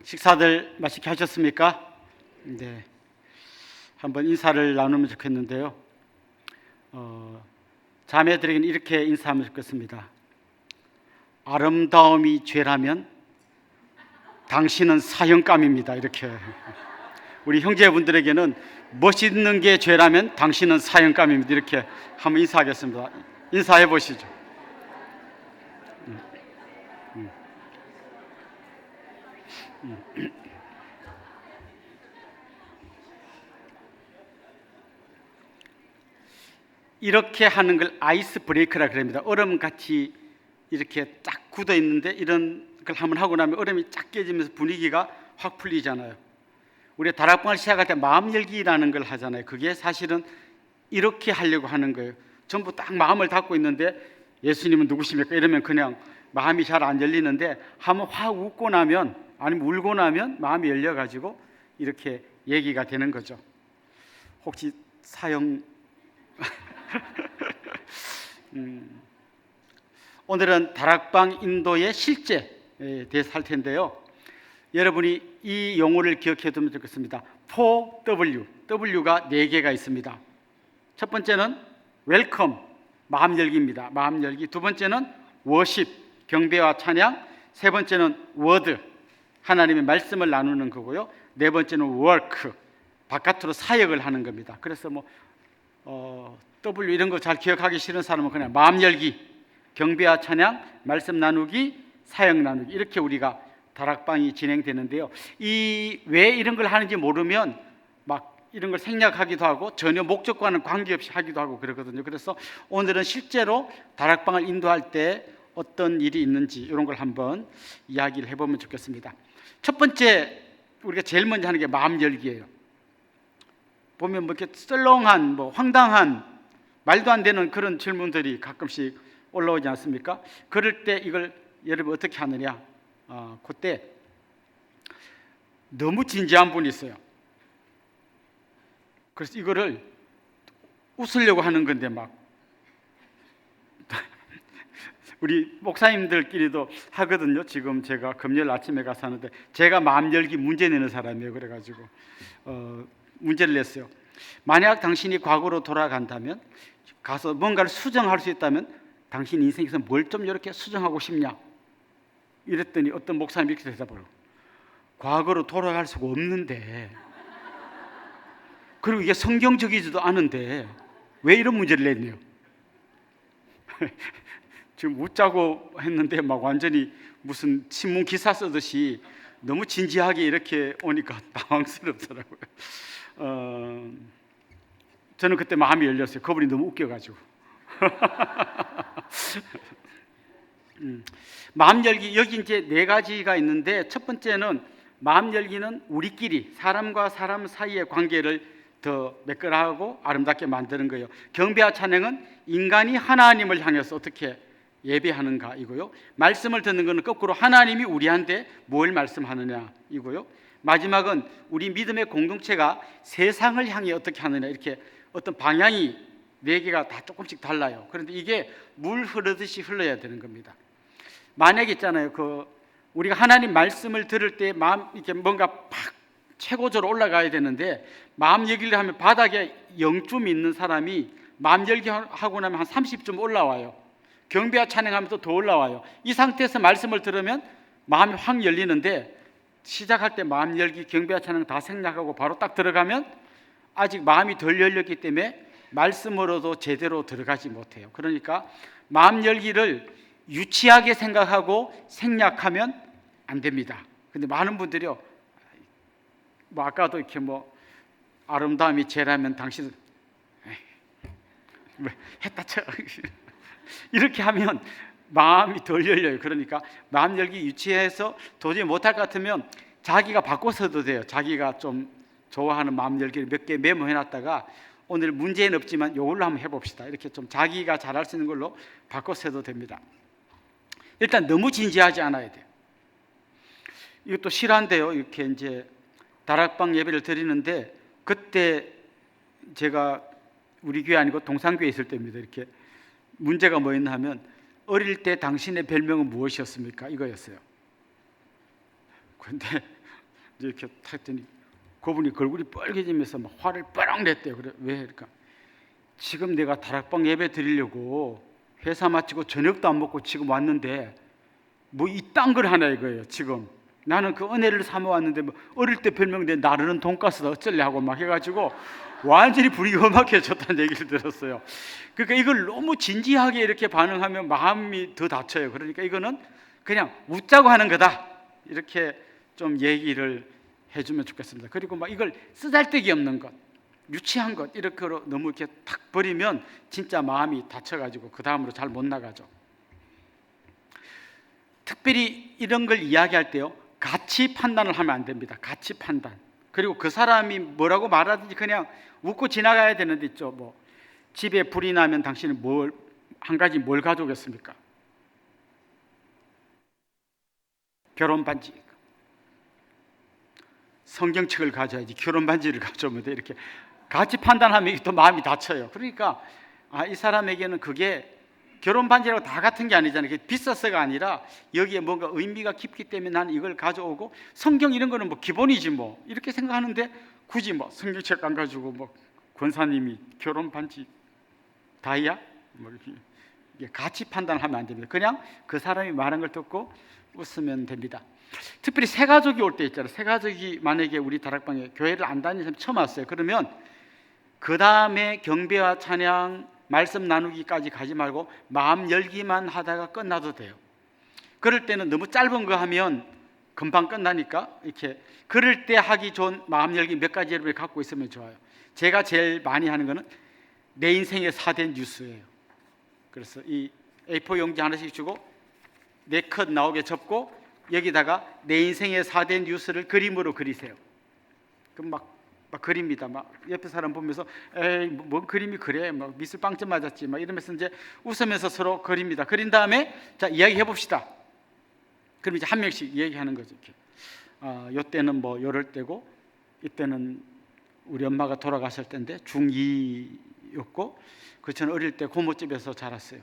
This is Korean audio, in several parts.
식사들 맛있게 하셨습니까? 네, 한번 인사를 나누면 좋겠는데요. 자매들에게는 이렇게 인사하면 좋겠습니다. 아름다움이 죄라면 당신은 사형감입니다. 이렇게. 우리 형제분들에게는 멋있는 게 죄라면 당신은 사형감입니다. 이렇게 한번 인사하겠습니다. 인사해 보시죠. 이렇게 하는 걸 아이스 브레이크라 그럽니다. 얼음같이 이렇게 쫙 굳어 있는데 이런 걸 한번 하고 나면 얼음이 쫙 깨지면서 분위기가 확 풀리잖아요. 우리 다락방을 시작할 때 마음 열기라는 걸 하잖아요. 그게 사실은 이렇게 하려고 하는 거예요. 전부 딱 마음을 닫고 있는데 예수님은 누구십니까? 이러면 그냥 마음이 잘 안 열리는데 한번 확 웃고 나면, 아니면 울고 나면 마음이 열려가지고 이렇게 얘기가 되는 거죠. 혹시 사형 오늘은 다락방 인도의 실제에 대해서 할 텐데요. 여러분이 이 용어를 기억해 두면 좋겠습니다. 4W, W가 4개가 있습니다. 첫 번째는 웰컴, 마음 열기입니다. 마음 열기. 두 번째는 워십, 경배와 찬양. 세 번째는 워드, 하나님의 말씀을 나누는 거고요. 네 번째는 워크, 바깥으로 사역을 하는 겁니다. 그래서 W 이런 거 잘 기억하기 싫은 사람은 그냥 마음 열기, 경배와 찬양, 말씀 나누기, 사역 나누기, 이렇게 우리가 다락방이 진행되는데요. 왜 이런 걸 하는지 모르면 막 이런 걸 생략하기도 하고 전혀 목적과는 관계없이 하기도 하고 그러거든요. 그래서 오늘은 실제로 다락방을 인도할 때 어떤 일이 있는지 이런 걸 한번 이야기를 해보면 좋겠습니다. 첫 번째, 우리가 제일 먼저 하는 게 마음 열기예요. 보면 이렇게 썰렁한, 황당한, 말도 안 되는 그런 질문들이 가끔씩 올라오지 않습니까? 그럴 때 이걸 여러분 어떻게 하느냐? 그때 너무 진지한 분이 있어요. 그래서 이거를 웃으려고 하는 건데 우리 목사님들끼리도 하거든요. 지금 제가 금요일 아침에 가서 하는데 제가 마음 열기 문제 내는 사람이에요. 그래가지고 문제를 냈어요. 만약 당신이 과거로 돌아간다면, 가서 뭔가를 수정할 수 있다면 당신 인생에서 뭘 좀 이렇게 수정하고 싶냐? 이랬더니 어떤 목사님이 이렇게 대답을, 과거로 돌아갈 수가 없는데, 그리고 이게 성경적이지도 않은데 왜 이런 문제를 냈네요. 지금 웃자고 했는데 완전히 무슨 신문 기사 쓰듯이 너무 진지하게 이렇게 오니까 당황스럽더라고요. 저는 그때 마음이 열렸어요. 그분이 너무 웃겨가지고. 마음 열기, 여기 이제 4가지가 있는데, 첫 번째는 마음 열기는 우리끼리, 사람과 사람 사이의 관계를 더 매끈하고 아름답게 만드는 거예요. 경배와 찬양은 인간이 하나님을 향해서 어떻게 예배하는가 이고요. 말씀을 듣는 것은 거꾸로 하나님이 우리한테 뭘 말씀하느냐 이고요. 마지막은 우리 믿음의 공동체가 세상을 향해 어떻게 하느냐, 이렇게 어떤 방향이 4개가 다 조금씩 달라요. 그런데 이게 물 흐르듯이 흘러야 되는 겁니다. 만약에 있잖아요, 우리가 하나님 말씀을 들을 때 마음 이렇게 뭔가 팍 최고조로 올라가야 되는데, 마음 열기를 하면 바닥에 0쯤 있는 사람이 마음 열기 하고 나면 한 30쯤 올라와요. 경배와 찬양하면서 더 올라와요. 이 상태에서 말씀을 들으면 마음이 확 열리는데, 시작할 때 마음 열기, 경배와 찬양 다 생략하고 바로 딱 들어가면 아직 마음이 덜 열렸기 때문에 말씀으로도 제대로 들어가지 못해요. 그러니까 마음 열기를 유치하게 생각하고 생략하면 안 됩니다. 근데 많은 분들이요, 아까도 이렇게 아름다움이 죄라면 당신은 했다 쳐 이렇게 하면 마음이 덜 열려요. 그러니까 마음 열기 유치해서 도저히 못할 것 같으면 자기가 바꿔서도 돼요. 자기가 좀 좋아하는 마음 열기를 몇 개 메모해놨다가 오늘 문제는 없지만 이걸로 한번 해봅시다, 이렇게 좀 자기가 잘할 수 있는 걸로 바꿔서 해도 됩니다. 일단 너무 진지하지 않아야 돼요. 이것도 실화인데요. 이렇게 이제 다락방 예배를 드리는데, 그때 제가 우리 교회 아니고 동산교회 있을 때입니다. 이렇게 문제가 뭐였나 하면, 어릴 때 당신의 별명은 무엇이었습니까? 이거였어요. 그런데 이렇게 탁 했더니 그분이 얼굴이 빨개지면서 막 화를 뻘럭 냈대요. 그래 왜? 그러니까 지금 내가 다락방 예배 드리려고 회사 마치고 저녁도 안 먹고 지금 왔는데 뭐 이딴 걸 하나 이거예요. 지금 나는 그 은혜를 삼아 왔는데 뭐 어릴 때 별명된 나르는 돈가스다 어쩔래 하고 막 해가지고 완전히 불이 험악해졌다는 얘기를 들었어요. 그러니까 이걸 너무 진지하게 이렇게 반응하면 마음이 더 다쳐요. 그러니까 이거는 그냥 웃자고 하는 거다 이렇게 좀 얘기를 해주면 좋겠습니다. 그리고 막 이걸 쓰잘데기 없는 것, 유치한 것 이렇게 너무 이렇게 탁 버리면 진짜 마음이 다쳐가지고 그 다음으로 잘 못 나가죠. 특별히 이런 걸 이야기할 때요, 가치 판단을 하면 안 됩니다. 가치 판단. 그리고 그 사람이 뭐라고 말하든지 그냥 웃고 지나가야 되는데 있죠. 뭐 집에 불이 나면 당신은 한 가지 뭘 가져오겠습니까? 결혼 반지. 성경책을 가져야지 결혼 반지를 가져오면 돼. 이렇게 가치 판단하면 또 마음이 다쳐요. 그러니까 이 사람에게는 그게 결혼 반지라고 다 같은 게 아니잖아요. 그게 비싸서가 아니라 여기에 뭔가 의미가 깊기 때문에 나는 이걸 가져오고, 성경 이런 거는 뭐 기본이지 뭐 이렇게 생각하는데 굳이 뭐 성경책 안 가지고 뭐 권사님이 결혼 반지 다이아 뭐 이게 가치 판단하면 안 됩니다. 그냥 그 사람이 말한 걸 듣고 웃으면 됩니다. 특별히 새 가족이 올 때 있잖아요. 새 가족이 만약에 우리 다락방에 교회를 안 다니는 사람이 처음 왔어요. 그러면 그 다음에 경배와 찬양 말씀 나누기까지 가지 말고 마음 열기만 하다가 끝나도 돼요. 그럴 때는 너무 짧은 거 하면 금방 끝나니까 이렇게 그럴 때 하기 좋은 마음 열기 몇 가지를 갖고 있으면 좋아요. 제가 제일 많이 하는 거는 내 인생의 4대 뉴스예요. 그래서 이 A4 용지 하나씩 주고 4컷 나오게 접고 여기다가 내 인생의 4대 뉴스를 그림으로 그리세요. 그럼 막 그립니다. 막 옆에 사람 보면서 에이 뭔 그림이 그래, 막 미술 빵점 맞았지, 막 이러면서 이제 웃으면서 서로 그립니다. 그린 다음에 자 이야기해 봅시다. 그럼 이제 한 명씩 이야기하는 거죠. 이렇게. 요때는 뭐 요럴 때고, 이때는 우리 엄마가 돌아가실 때인데 중2였고, 저는 어릴 때 고모집에서 자랐어요.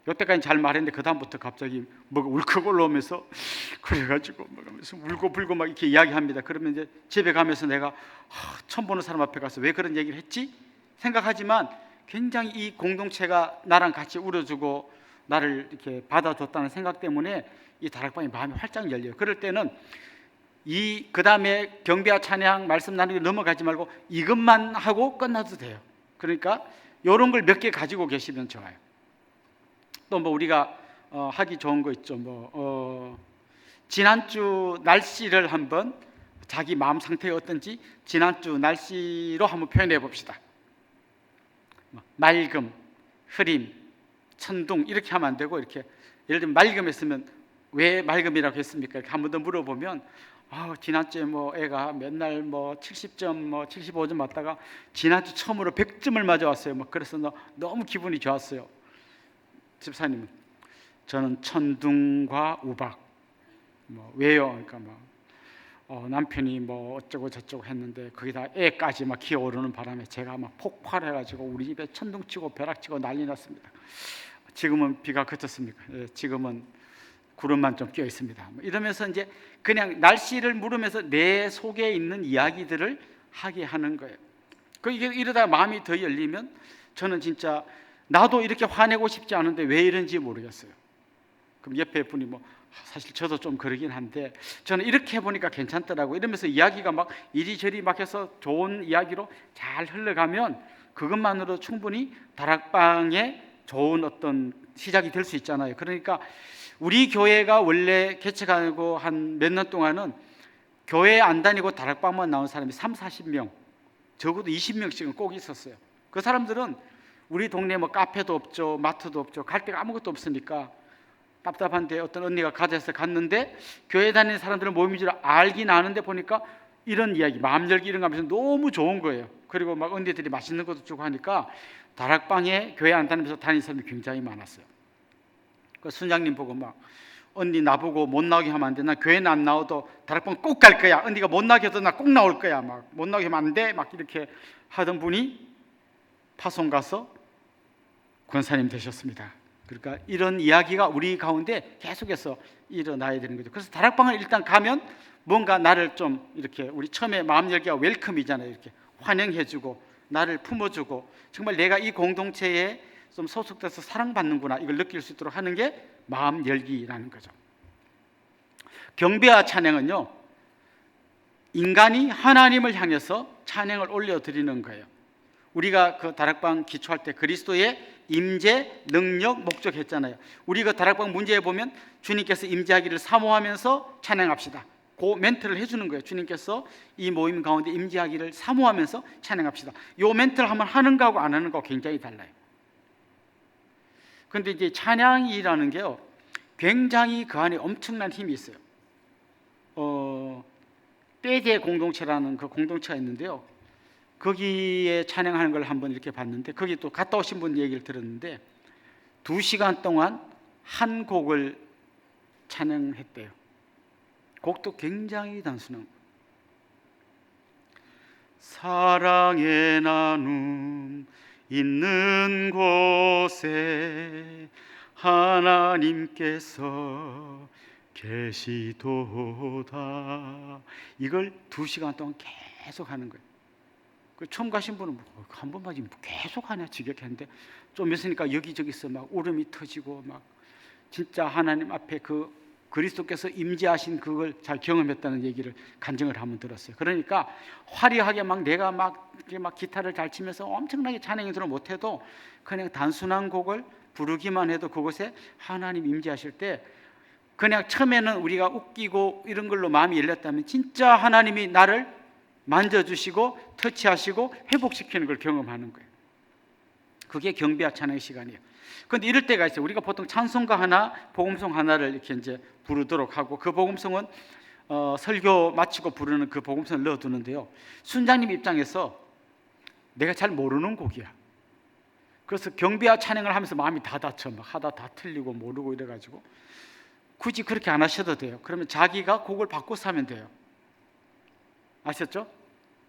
요때까지 잘 말했는데 그 다음부터 갑자기 뭐가 울컥 올라오면서 그래가지고 막 하면서 울고 불고 막 이렇게 이야기합니다. 그러면 이제 집에 가면서 내가 처음 보는 사람 앞에 가서 왜 그런 얘기를 했지? 생각하지만 굉장히 이 공동체가 나랑 같이 울어주고 나를 이렇게 받아줬다는 생각 때문에 이 다락방이 마음이 활짝 열려요. 그럴 때는 그 다음에 경배와 찬양 말씀 나누기 넘어가지 말고 이것만 하고 끝나도 돼요. 그러니까 이런 걸 몇 개 가지고 계시면 좋아요. 또 뭐 우리가 하기 좋은 거 있죠. 지난주 날씨를 한번 자기 마음 상태가 어떤지 지난주 날씨로 한번 표현해 봅시다. 맑음, 흐림, 천둥 이렇게 하면 안 되고, 이렇게 예를 들면 맑음했으면 왜 맑음이라고 했습니까? 이렇게 한 번 더 물어보면 지난주에 뭐 애가 맨날 뭐 70점 뭐 75점 맞다가 지난주 처음으로 100점을 맞아왔어요. 막 그래서 너무 기분이 좋았어요. 집사님은 저는 천둥과 우박. 왜요? 그러니까 남편이 뭐 어쩌고 저쩌고 했는데 거기다 애까지 막 기어오르는 바람에 제가 막 폭발해가지고 우리 집에 천둥치고 벼락치고 난리 났습니다. 지금은 비가 그쳤습니까? 지금은 구름만 좀 끼어 있습니다. 이러면서 이제 그냥 날씨를 물으면서 내 속에 있는 이야기들을 하게 하는 거예요. 이러다 마음이 더 열리면 저는 진짜 나도 이렇게 화내고 싶지 않은데 왜 이런지 모르겠어요. 그럼 옆에 분이 사실 저도 좀 그러긴 한데 저는 이렇게 해보니까 괜찮더라고 이러면서 이야기가 막 이리저리 막 해서 좋은 이야기로 잘 흘러가면 그것만으로 충분히 다락방의 좋은 어떤 시작이 될 수 있잖아요. 그러니까 우리 교회가 원래 개척하고 한 몇 년 동안은 교회 안 다니고 다락방만 나온 사람이 30-40명, 적어도 20명씩은 꼭 있었어요. 그 사람들은 우리 동네에 카페도 없죠, 마트도 없죠, 갈 데가 아무것도 없으니까 답답한데 어떤 언니가 가져서 갔는데 교회 다니는 사람들은 모임인 줄 알긴 아는데 보니까 이런 이야기, 마음 열기 이런 거 하면서 너무 좋은 거예요. 그리고 막 언니들이 맛있는 것도 주고 하니까 다락방에 교회 안 다니면서 다니는 사람이 굉장히 많았어요. 그 순장님 보고 언니 나보고 못 나오게 하면 안 돼. 나 교회는 안 나와도 다락방 꼭 갈 거야. 언니가 못 나게 해도 나 꼭 나올 거야. 못 나오게 하면 안 돼. 막 이렇게 하던 분이 파송 가서 권사님 되셨습니다. 그러니까 이런 이야기가 우리 가운데 계속해서 일어나야 되는 거죠. 그래서 다락방을 일단 가면 뭔가 나를 좀 이렇게, 우리 처음에 마음 열기가 웰컴이잖아요. 이렇게 환영해주고 나를 품어주고 정말 내가 이 공동체에 좀 소속돼서 사랑받는구나, 이걸 느낄 수 있도록 하는 게 마음 열기라는 거죠. 경배와 찬양은요, 인간이 하나님을 향해서 찬양을 올려드리는 거예요. 우리가 그 다락방 기초할 때 그리스도의 임재, 능력, 목적 했잖아요. 우리 그 다락방 문제에 보면 주님께서 임재하기를 사모하면서 찬양합시다, 그 멘트를 해주는 거예요. 주님께서 이 모임 가운데 임재하기를 사모하면서 찬양합시다. 이 멘트를 한번 하는 거하고 안 하는 거하고 굉장히 달라요. 그런데 이제 찬양이라는 게요, 굉장히 그 안에 엄청난 힘이 있어요. 떼제 공동체라는 그 공동체가 있는데요, 거기에 찬양하는 걸 한번 이렇게 봤는데, 거기 또 갔다 오신 분 얘기를 들었는데 2시간 동안 한 곡을 찬양했대요. 곡도 굉장히 단순한 거. 사랑의 나눔 있는 곳에 하나님께서 계시도다, 이걸 2시간 동안 계속 하는 거예요. 처음 가신 분은 한 번만 계속 하냐 지겹겠는데, 좀 있으니까 여기저기서 막 울음이 터지고 막 진짜 하나님 앞에 그 그리스도께서 임재하신 그걸 잘 경험했다는 얘기를 간증을 한번 들었어요. 그러니까 화려하게 막 내가 막 기타를 잘 치면서 엄청나게 찬양이 들어 못해도 그냥 단순한 곡을 부르기만 해도 그곳에 하나님 임재하실 때, 그냥 처음에는 우리가 웃기고 이런 걸로 마음이 열렸다면 진짜 하나님이 나를 만져주시고 터치하시고 회복시키는 걸 경험하는 거예요. 그게 경배와 찬양의 시간이에요. 그런데 이럴 때가 있어요. 우리가 보통 찬송가 하나, 복음송 하나를 이렇게 이제 부르도록 하고, 그 복음송은 설교 마치고 부르는 그 복음송을 넣어두는데요, 순장님 입장에서 내가 잘 모르는 곡이야. 그래서 경배와 찬양을 하면서 마음이 다 다쳐, 막 하다 다 틀리고 모르고 이래가지고 굳이 그렇게 안 하셔도 돼요. 그러면 자기가 곡을 바꿔서 하면 돼요. 아셨죠?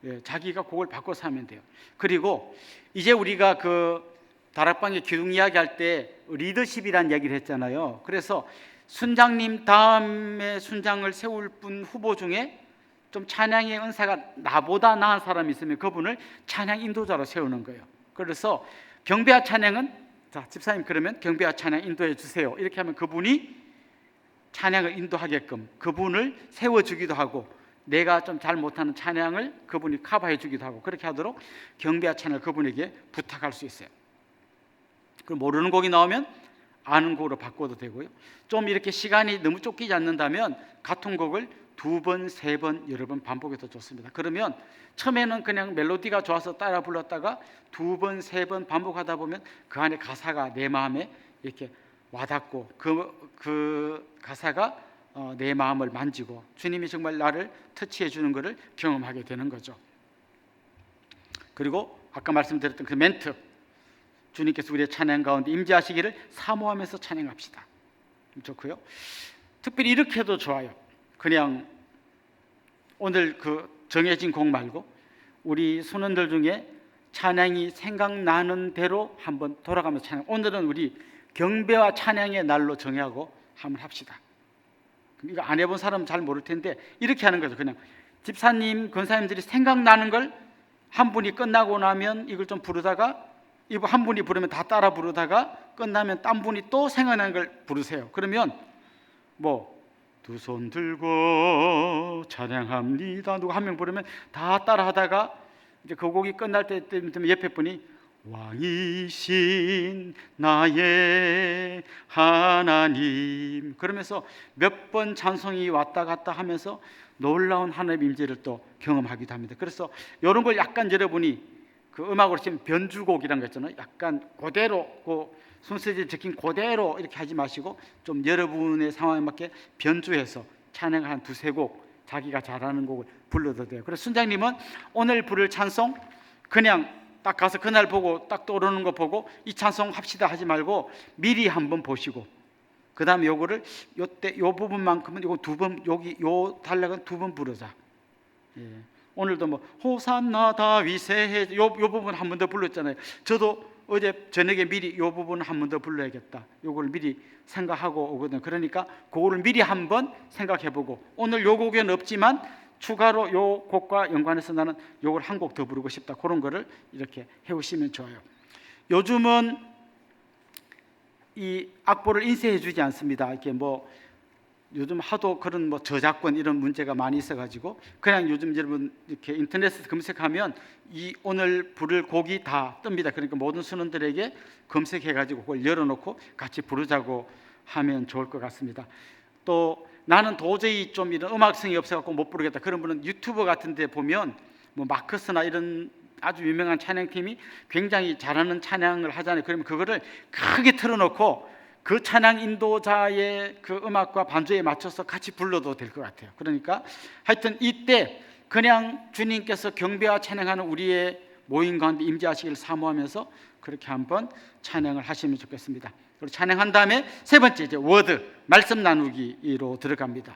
예, 자기가 곡을 바꿔서 하면 돼요. 그리고 이제 우리가 그 다락방의 기둥 이야기할 때 리더십이라는 얘기를 했잖아요. 그래서 순장님 다음에 순장을 세울 분 후보 중에 좀 찬양의 은사가 나보다 나은 사람이 있으면 그분을 찬양 인도자로 세우는 거예요. 그래서 경배와 찬양은, 자 집사님 그러면 경배와 찬양 인도해 주세요, 이렇게 하면 그분이 찬양을 인도하게끔 그분을 세워주기도 하고, 내가 좀 잘 못하는 찬양을 그분이 커버해 주기도 하고, 그렇게 하도록 경배와 찬양을 그분에게 부탁할 수 있어요. 그럼 모르는 곡이 나오면 아는 곡으로 바꿔도 되고요. 좀 이렇게 시간이 너무 쫓기지 않는다면 같은 곡을 2번, 3번, 여러 번 반복해도 좋습니다. 그러면 처음에는 그냥 멜로디가 좋아서 따라 불렀다가 2번, 3번 반복하다 보면 그 안에 가사가 내 마음에 이렇게 와닿고 그 가사가 내 마음을 만지고 주님이 정말 나를 터치해 주는 것을 경험하게 되는 거죠. 그리고 아까 말씀드렸던 그 멘트, 주님께서 우리의 찬양 가운데 임재하시기를 사모하면서 찬양합시다, 좋고요. 특별히 이렇게 해도 좋아요. 그냥 오늘 그 정해진 곡 말고 우리 선원들 중에 찬양이 생각나는 대로 한번 돌아가면서 찬양, 오늘은 우리 경배와 찬양의 날로 정하고 한번 합시다. 이거 안 해본 사람은 잘 모를 텐데 이렇게 하는 거죠. 그냥 집사님, 권사님들이 생각나는 걸 한 분이 끝나고 나면 이걸 좀 부르다가, 이거 한 분이 부르면 다 따라 부르다가 끝나면 딴 분이 또 생각나는 걸 부르세요. 그러면 뭐 두 손 들고 찬양합니다, 누가 한 명 부르면 다 따라 하다가 이제 그 곡이 끝날 때 되면 옆에 분이 왕이신 나의 하나님, 그러면서 몇 번 찬송이 왔다 갔다 하면서 놀라운 하나님의 임재를 또 경험하기도 합니다. 그래서 이런 걸 약간 여러분이 그 음악으로 치면 변주곡이라는 거 있잖아요. 약간 그대로 그 순서대로 적힌 그대로 이렇게 하지 마시고 좀 여러분의 상황에 맞게 변주해서 찬양을 한 2-3곡 자기가 잘하는 곡을 불러도 돼요. 그래서 순장님은 오늘 부를 찬송 그냥 딱 가서 그날 보고 딱 떠오르는 거 보고 이 찬송 합시다 하지 말고 미리 한번 보시고, 그 다음에 요거를 요때 요 부분만큼은 요거 2번, 여기 요 단락은 2번 부르자. 예. 오늘도 뭐 호산나 다윗의 요 부분 한 번 더 불렀잖아요. 저도 어제 저녁에 미리 요 부분 한 번 더 불러야겠다, 요걸 미리 생각하고 오거든요. 그러니까 그거를 미리 한번 생각해보고, 오늘 요 곡에는 없지만 추가로 요 곡과 연관해서 나는 요걸 한 곡 더 부르고 싶다, 그런 거를 이렇게 해오시면 좋아요. 요즘은 이 악보를 인쇄해 주지 않습니다. 이렇게 뭐 요즘 하도 그런 뭐 저작권 이런 문제가 많이 있어가지고 그냥 요즘 여러분 이렇게 인터넷에서 검색하면 이 오늘 부를 곡이 다 뜹니다. 그러니까 모든 순원들에게 검색해가지고 그걸 열어놓고 같이 부르자고 하면 좋을 것 같습니다. 또 나는 도저히 좀 이런 음악성이 없어갖고 못 부르겠다, 그런 분은 유튜브 같은데 보면 뭐 마커스나 이런 아주 유명한 찬양팀이 굉장히 잘하는 찬양을 하잖아요. 그러면 그거를 크게 틀어놓고 그 찬양 인도자의 그 음악과 반주에 맞춰서 같이 불러도 될 것 같아요. 그러니까 하여튼 이때 그냥 주님께서 경배와 찬양하는 우리의 모임 가운데 임재하시기를 사모하면서 그렇게 한번 찬양을 하시면 좋겠습니다. 그리고 찬양한 다음에 세 번째 이제 워드, 말씀 나누기로 들어갑니다.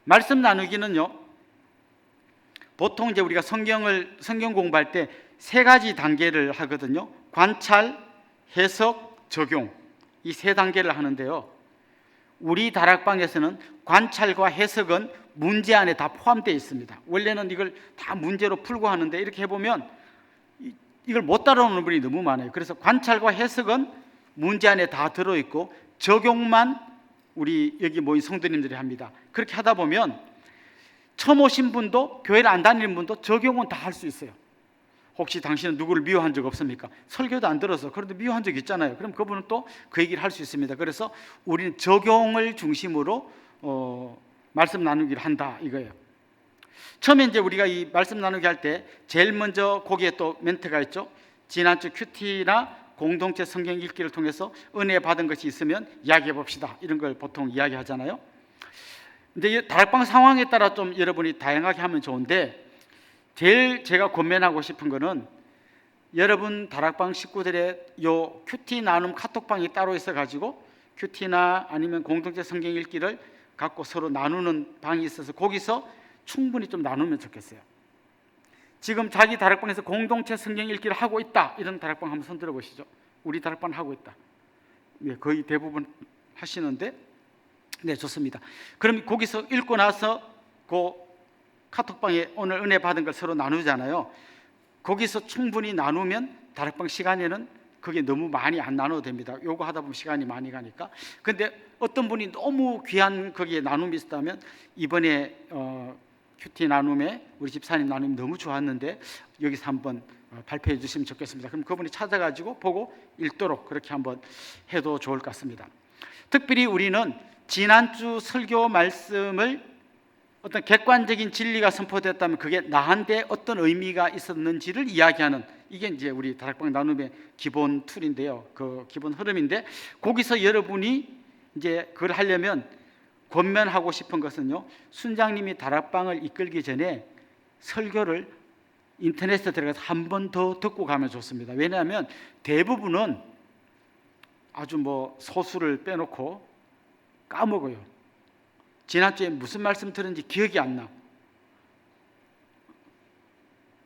말씀 나누기는요, 보통 이제 우리가 성경 공부할 때 세 가지 단계를 하거든요. 관찰, 해석, 적용, 이 세 단계를 하는데요, 우리 다락방에서는 관찰과 해석은 문제 안에 다 포함되어 있습니다. 원래는 이걸 다 문제로 풀고 하는데 이렇게 해보면 이걸 못 따라오는 분이 너무 많아요. 그래서 관찰과 해석은 문제 안에 다 들어있고 적용만 우리 여기 모인 성도님들이 합니다. 그렇게 하다 보면 처음 오신 분도 교회를 안 다니는 분도 적용은 다 할 수 있어요. 혹시 당신은 누구를 미워한 적 없습니까? 설교도 안 들어서 그런데 미워한 적 있잖아요. 그럼 그분은 또 그 얘기를 할 수 있습니다. 그래서 우리는 적용을 중심으로 말씀 나누기를 한다, 이거예요. 처음에 이제 우리가 이 말씀 나누기 할 때 제일 먼저 거기에 또 멘트가 있죠. 지난주 큐티나 공동체 성경 읽기를 통해서 은혜 받은 것이 있으면 이야기해 봅시다, 이런 걸 보통 이야기하잖아요. 근데 다락방 상황에 따라 좀 여러분이 다양하게 하면 좋은데, 제일 제가 권면하고 싶은 거는 여러분 다락방 식구들의 요 큐티 나눔 카톡방이 따로 있어가지고 큐티나 아니면 공동체 성경 읽기를 갖고 서로 나누는 방이 있어서 거기서 충분히 좀 나누면 좋겠어요. 지금 자기 다락방에서 공동체 성경 읽기를 하고 있다, 이런 다락방 한번 손 들어보시죠. 우리 다락방 하고 있다. 네, 거의 대부분 하시는데, 네, 좋습니다. 그럼 거기서 읽고 나서 그 카톡방에 오늘 은혜 받은 걸 서로 나누잖아요. 거기서 충분히 나누면 다락방 시간에는 그게 너무 많이 안 나눠도 됩니다. 요거 하다 보면 시간이 많이 가니까. 근데 어떤 분이 너무 귀한 거기에 나눔이 있다면 이번에 큐티 나눔에 우리 집사님 나눔이 너무 좋았는데 여기서 한번 발표해 주시면 좋겠습니다. 그럼 그분이 찾아가지고 보고 읽도록 그렇게 한번 해도 좋을 것 같습니다. 특별히 우리는 지난주 설교 말씀을 어떤 객관적인 진리가 선포됐다면 그게 나한테 어떤 의미가 있었는지를 이야기하는, 이게 이제 우리 다락방 나눔의 기본 툴인데요, 그 기본 흐름인데, 거기서 여러분이 이제 그걸 하려면 권면하고 싶은 것은요, 순장님이 다락방을 이끌기 전에 설교를 인터넷에 들어가서 한 번 더 듣고 가면 좋습니다. 왜냐하면 대부분은 아주 뭐 소수를 빼놓고 까먹어요. 지난주에 무슨 말씀 들었는지 기억이 안 나.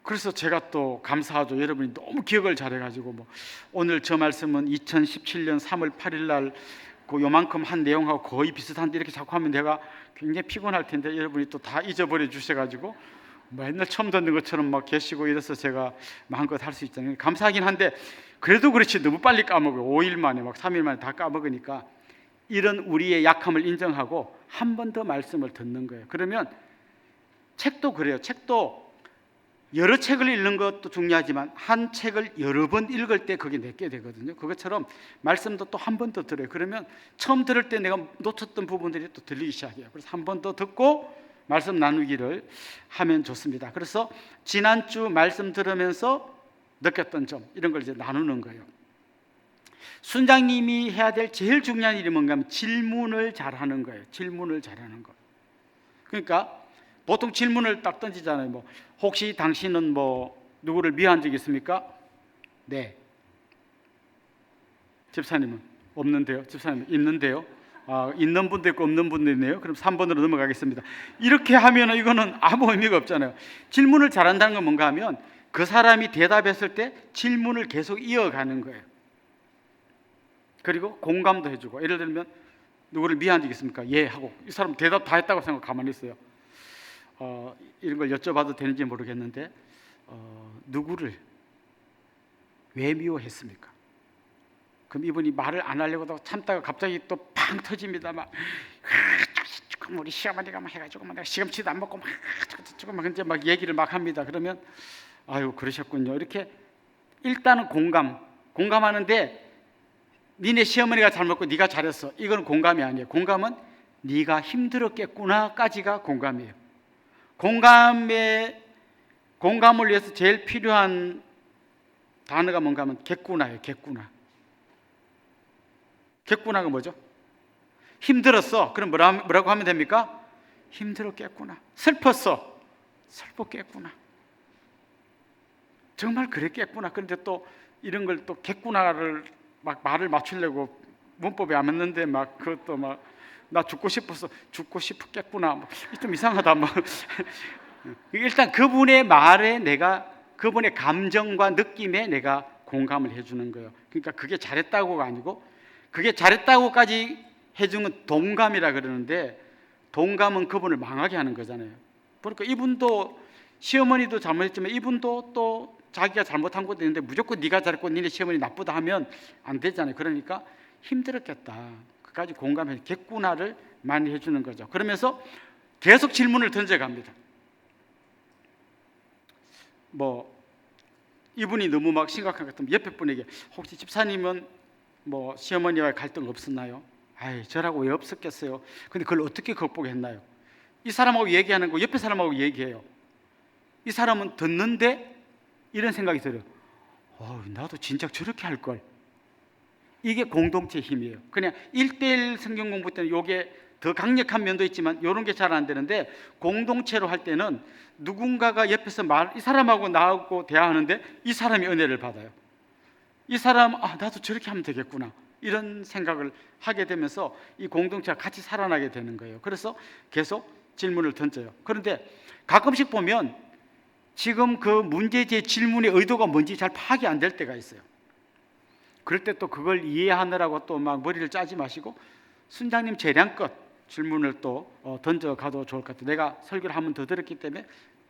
그래서 제가 또 감사하죠. 여러분이 너무 기억을 잘해가지고 뭐 오늘 저 말씀은 2017년 3월 8일 날 그 요만큼 한 내용하고 거의 비슷한데 이렇게 자꾸 하면 내가 굉장히 피곤할 텐데 여러분이 또 다 잊어버려 주셔가지고 뭐 옛날 처음 듣는 것처럼 막 계시고 이래서 제가 마음껏 할 수 있잖아요. 감사하긴 한데 그래도 그렇지 너무 빨리 까먹어요. 5일 만에 막 3일 만에 다 까먹으니까 이런 우리의 약함을 인정하고 한 번 더 말씀을 듣는 거예요. 그러면 책도 그래요. 책도 여러 책을 읽는 것도 중요하지만 한 책을 여러 번 읽을 때 그게 내게 되거든요. 그것처럼 말씀도 또 한 번 더 들어요. 그러면 처음 들을 때 내가 놓쳤던 부분들이 또 들리기 시작해요. 그래서 한 번 더 듣고 말씀 나누기를 하면 좋습니다. 그래서 지난주 말씀 들으면서 느꼈던 점, 이런 걸 이제 나누는 거예요. 순장님이 해야 될 제일 중요한 일이 뭔가 하면 질문을 잘하는 거예요. 질문을 잘하는 거. 그러니까 보통 질문을 딱 던지잖아요. 뭐 혹시 당신은 뭐 누구를 미워한 적 있습니까? 네. 집사님은 없는데요. 집사님 있는데요. 있는 분도 있고 없는 분도 있네요. 그럼 3번으로 넘어가겠습니다. 이렇게 하면 이거는 아무 의미가 없잖아요. 질문을 잘한다는 건 뭔가 하면 그 사람이 대답했을 때 질문을 계속 이어가는 거예요. 그리고 공감도 해주고, 예를 들면 누구를 미워한 적 있습니까? 예 하고 이 사람 대답 다 했다고 생각하고 가만히 있어요. 이런 걸 여쭤봐도 되는지 모르겠는데 누구를 왜 미워했습니까? 그럼 이분이 말을 안 하려고 참다가 갑자기 또 팡 터집니다. 막 우리 시어머니가 막 해가지고 막 내가 시금치도 안 먹고 막 이제 막 얘기를 막 합니다. 그러면 아유 그러셨군요. 이렇게 일단은 공감하는데 니네 시어머니가 잘못고 네가 잘했어. 이건 공감이 아니에요. 공감은 네가 힘들었겠구나까지가 공감이에요. 공감을 위해서 제일 필요한 단어가 뭔가 하면 겠구나예요. 겠구나가 뭐죠? 힘들었어. 그럼 뭐라고 하면 됩니까? 힘들었겠구나. 슬펐어. 슬펐겠구나. 정말 그랬겠구나. 그런데 또 이런 걸 또 겠구나를 막 말을 맞추려고 문법에 안 맞는데 막 그것도 막 나 죽고 싶어서 죽고 싶겠구나. 좀 이상하다. 일단 그분의 말에 그분의 감정과 느낌에 내가 공감을 해주는 거예요. 그러니까 그게 잘했다고가 아니고, 그게 잘했다고까지 해주는 동감이라 그러는데, 동감은 그분을 망하게 하는 거잖아요. 그러니까 이분도 시어머니도 잘못했지만 이분도 또 자기가 잘못한 것도 있는데 무조건 네가 잘했고 니네 시어머니 나쁘다 하면 안 되잖아요. 그러니까 힘들었겠다. 그까지 공감해, 겠구나를 많이 해주는 거죠. 그러면서 계속 질문을 던져갑니다. 이분이 너무 막 심각한 것 같으면 옆에 분에게 혹시 집사님은 시어머니와 갈등 없었나요? 아이 저라고 왜 없었겠어요? 근데 그걸 어떻게 극복했나요? 이 사람하고 얘기하는 거 옆에 사람하고 얘기해요. 이 사람은 듣는데 이런 생각이 들어요. 나도 진작 저렇게 할 걸. 이게 공동체의 힘이에요. 그냥 1:1 성경 공부 때는 이게 더 강력한 면도 있지만 이런 게 잘 안 되는데, 공동체로 할 때는 누군가가 옆에서 이 사람하고 나하고 대화하는데 이 사람이 은혜를 받아요. 이 사람 나도 저렇게 하면 되겠구나, 이런 생각을 하게 되면서 이 공동체가 같이 살아나게 되는 거예요. 그래서 계속 질문을 던져요. 그런데 가끔씩 보면 지금 그 문제제 질문의 의도가 뭔지 잘 파악이 안 될 때가 있어요. 그럴 때 또 그걸 이해하느라고 또 막 머리를 짜지 마시고 순장님 재량껏 질문을 또 던져가도 좋을 것 같아요. 내가 설교를 한 번 더 들었기 때문에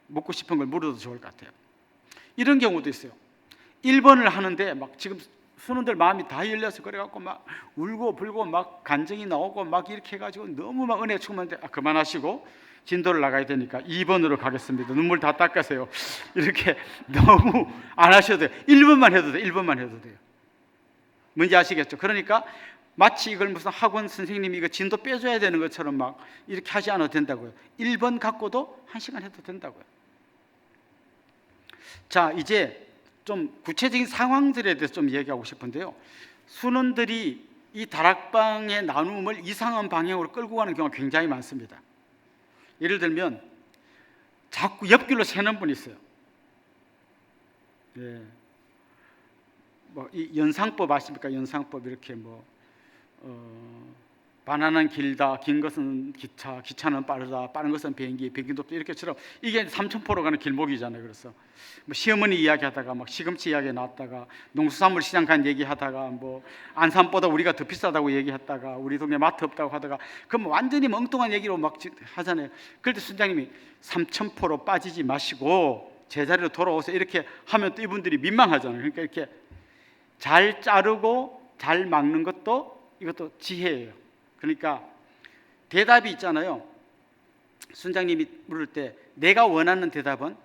묻고 싶은 걸 물어도 좋을 것 같아요. 이런 경우도 있어요. 1번을 하는데 막 지금 순원들 마음이 다 열려서 그래갖고 막 울고 불고 막 간증이 나오고 막 이렇게 해가지고 너무 막 은혜 충만한데 그만하시고 진도를 나가야 되니까 2번으로 가겠습니다. 눈물 다 닦으세요. 이렇게 너무 안 하셔도 돼요. 1번만 해도 돼요. 1번만 해도 돼요. 뭔지 아시겠죠? 그러니까 마치 이걸 무슨 학원 선생님이 이거 진도 빼줘야 되는 것처럼 막 이렇게 하지 않아도 된다고요. 1번 갖고도 1시간 해도 된다고요. 자, 이제 좀 구체적인 상황들에 대해서 좀 얘기하고 싶은데요. 순원들이 이 다락방의 나눔을 이상한 방향으로 끌고 가는 경우가 굉장히 많습니다. 예를 들면 자꾸 옆길로 새는 분이 있어요. 예. 이 연상법 아십니까? 연상법 이렇게 바나나는 길다, 긴 것은 기차, 기차는 빠르다, 빠른 것은 비행기, 비행기도 이렇게처럼 이게 삼천포로 가는 길목이잖아요. 그래서 시어머니 이야기하다가 막 시금치 이야기 나왔다가 농수산물 시장 간 얘기하다가 안산보다 우리가 더 비싸다고 얘기했다가 우리 동네 마트 없다고 하다가 그럼 완전히 엉뚱한 얘기로 막 하잖아요. 그럴 때 순장님이 삼천포로 빠지지 마시고 제자리로 돌아오세요 이렇게 하면 또 이분들이 민망하잖아요. 그러니까 이렇게 잘 자르고 잘 막는 것도 이것도 지혜예요. 그러니까 대답이 있잖아요. 순장님이 물을 때 내가 원하는 대답은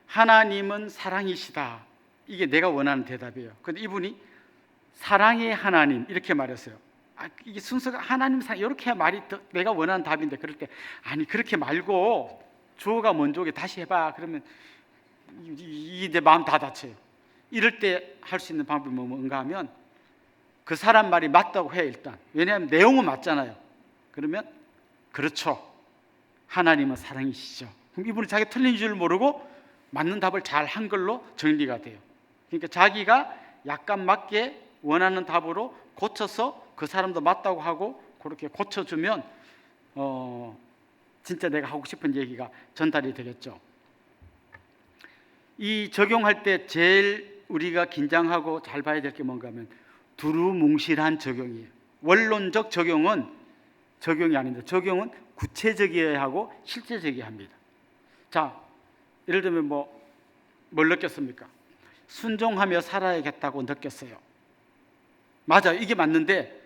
하나님은 사랑이시다. 이게 내가 원하는 대답이에요. 그런데 이분이 사랑의 하나님 이렇게 말했어요. 이게 순서가 하나님 사랑 이렇게 말이 내가 원하는 답인데, 그럴 때 아니 그렇게 말고 주어가 먼저 오게 다시 해봐. 그러면 이 내 마음 다 다쳐요. 이럴 때 할 수 있는 방법이 뭔가 하면 그 사람 말이 맞다고 해. 일단 왜냐하면 내용은 맞잖아요. 그러면 그렇죠, 하나님은 사랑이시죠. 그럼 이분이 자기 틀린 줄 모르고 맞는 답을 잘 한 걸로 정리가 돼요. 그러니까 자기가 약간 맞게 원하는 답으로 고쳐서 그 사람도 맞다고 하고 그렇게 고쳐주면 진짜 내가 하고 싶은 얘기가 전달이 되겠죠. 이 적용할 때 제일 우리가 긴장하고 잘 봐야 될 게 뭔가 하면 두루뭉실한 적용이에요. 원론적 적용은 적용이 아닙니다. 적용은 구체적이어야 하고 실제적이어야 합니다. 자, 예를 들면 뭘 느꼈습니까? 순종하며 살아야겠다고 느꼈어요. 맞아요. 이게 맞는데